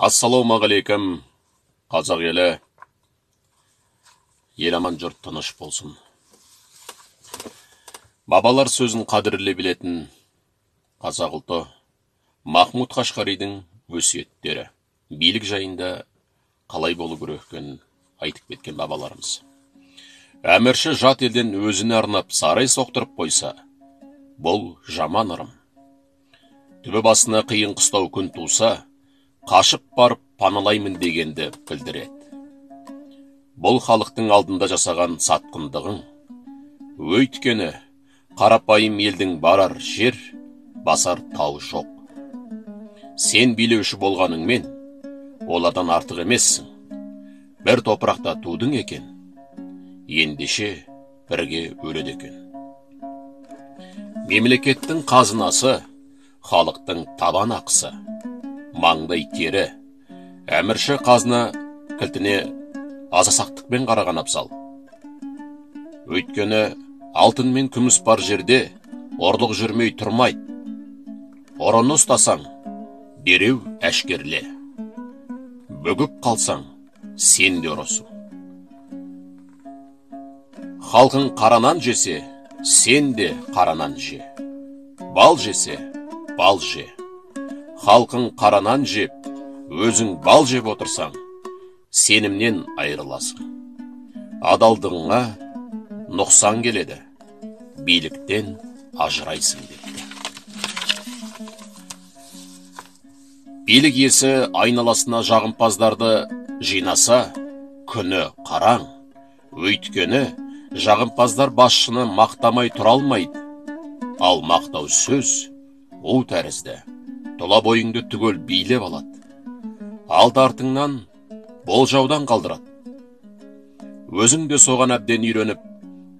Ассалаумағалейкум, қазақ елі. Ел аман, жұрт тыныш болсын. Бабалар сөзін қадірлей білетін қазақ ұлты Махмуд Қашқаридің өсиеттері, билік жайында қалай болу керек екенін айтып кеткен бабаларымыз. Әмірші жат елден өзіне арнап сарай соқтырып қойса, бұл жаман ырым. Түбі басына қиын қыстау күн туса, қашып барып паналаймын дегенді білдіреді. Бұл халықтың алдында жасаған сатқындығың, өйткені қарапайым елдің барар жер, басар тау жоқ. Сен билеуші болғаныңмен, олардан артық емессің. Бір топырақта тудың екен, ендеше бірге өледі екен. Мемлекеттің қазынасы, халықтың табан ақысы, маңдай тері, әмірші қазына кілтіне азасақтықпен қараған абзал. Өйткені алтын мен күміс бар жерде орлық жүрмей тұрмайды. Ұрыны ұстасаң, дереу әшкерле. Бүгіп қалсаң, сен де ұрысың. Халқың қаранан жесе, сен де қаранан же. Бал жесе, бал же. Халқың қаранан жеп, өзің бал жеп отырсаң, сенімнен айырыласың. Адалдығыңа нұқсан келеді, биліктен ажырайсың депті. Билік иесі айналасына жағымпаздарды жинаса, күні қараң. Өйткені жағымпаздар басшыны мақтамай тұра алмайды. Ал мақтау сөз, у тәрізді, тұла бойыңды түгел билеп алады. Алды артыңнан болжаудан қалдырады. Өзің де соған әбден үйреніп,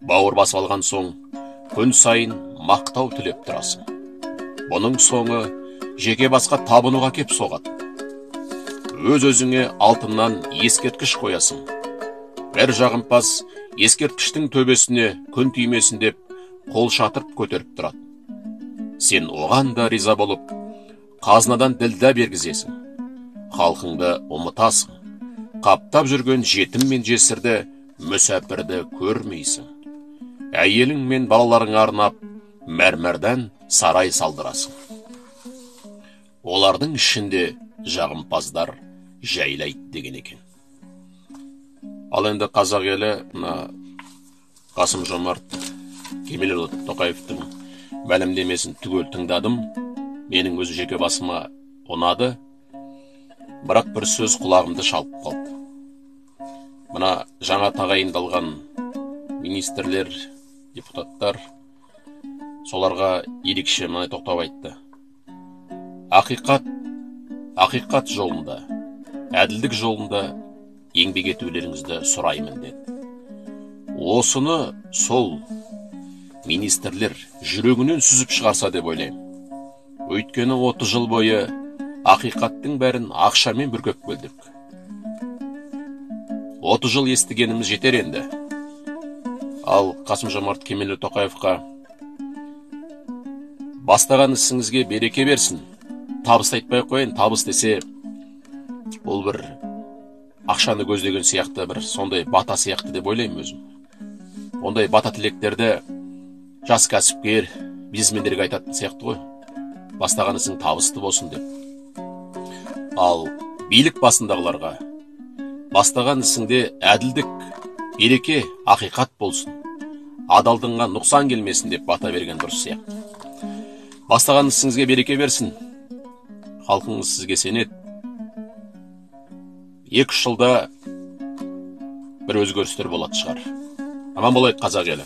бауыр басып алған соң, күн сайын мақтау тілеп тұрасың. Бұның соңы жеке басқа табынуға кеп соғады. Өз-өзіңе алтыннан ескерткіш қоясың. Бір жағымпаз ескерткіштің төбесіне күн тимесін деп қол шатырып көтеріп тұрады. Сен оған да риза болып, қазынадан ділда бергізесің. Халқыңды ұмытасың. Қаптап жүрген жетім мен жесірді, мүсәпірді көрмейсің. Әйелің мен балаларың арнап, мәрмәрден сарай салдырасың. Олардың ішінде жағымпаздар жайлайды деген екен. Ал енді қазақ елі Қасым-Жомарт Кемелұлы Тоқаевтың мәлімдемесін түгел тыңдадым. Менің өз жеке басыма ұнады. Бірақ бір сөз құлағымды шалып қалды. Мына жаңа тағайындалған министрлер, депутаттар, соларға ерекше мынай тоқтап айтты. Ақиқат жолында, әділдік жолында еңбек етулеріңізді сұраймын деді. Осыны сол министрлер жүрегінен сүзіп шығарса деп ойлаймын. Өйткені 30 жыл бойы ақиқаттың бәрін ақшамен бүркеп келдік. 30 жыл естігеніміз жетер енді. Ал Қасым-Жомарт Кемелұлы Тоқаевқа бастаған ісіңізге береке берсін. Табыс айтпай қойын, табыс десе, ол бір ақшаны көздеген сияқты, бір сондай бата сияқты деп ойлаймын өзім. Ондай бата тілектерді жас кәсіпкер, бизнесмендерге айтатын сияқты ғой. Бастаған ісің табысты болсын деп. Ал билік басындағыларға бастаған ісіңде әділдік, береке, ақиқат болсын. Адалдығыңа нұқсан келмесін деп бата берген дұрыс сияқты. Бастаған ісіңізге береке берсін. Халқыңыз сізге сенеді. 2-3 жылда бір өзгерістер болады шығар. Аман болайық қазақ елі.